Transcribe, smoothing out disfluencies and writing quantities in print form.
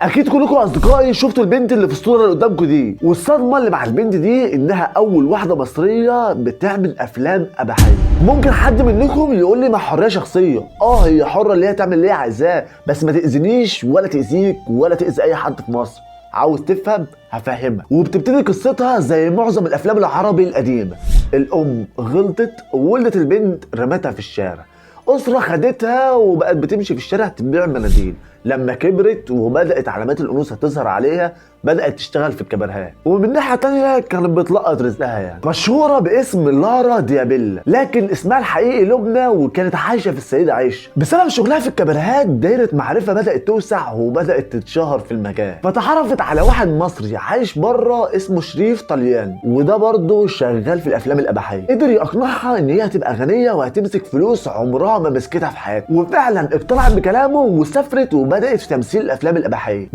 اكيد كلكم اصدقائي شفتوا البنت اللي في الصوره اللي قدامكم دي، والصدمه اللي مع البنت دي انها اول واحده مصريه بتعمل افلام اباحيه. ممكن حد منكم يقول لي ما حريه شخصيه، هي حره اللي هي تعمل اللي هي عايزاه، بس ما تاذينيش ولا تاذيك ولا تاذي اي حد في مصر. عاوز تفهم؟ هفهمك. وبتبتدي قصتها زي معظم الافلام العربي القديمه، الام غلطت وولدت البنت رمتها في الشارع، أسرة خدتها وبقت بتمشي في الشارع تبيع مناديل. لما كبرت وبدأت علامات الأنوثة تظهر عليها بدأت تشتغل في الكباريهات، ومن ناحية تانية كانت بتلقط رزقها يعني. مشهورة باسم لارا ديابيلا، لكن اسمها الحقيقي لبنى، وكانت عايشة في السيدة عائشة. بسبب شغلها في الكباريهات دايرة معرفة بدأت توسع وبدأت تتشهر في المكان، فتعرفت على واحد مصري عايش بره اسمه شريف طلياني، وده برضه شغال في الأفلام الإباحية. قدر يقنعها إن هي هتبقى غنية وهتمسك فلوس عمرها ما مسكتها في حياتها، وفعلا اقتنعت بكلامه وسافرت وبدأت في تمثيل الأفلام الإباحية.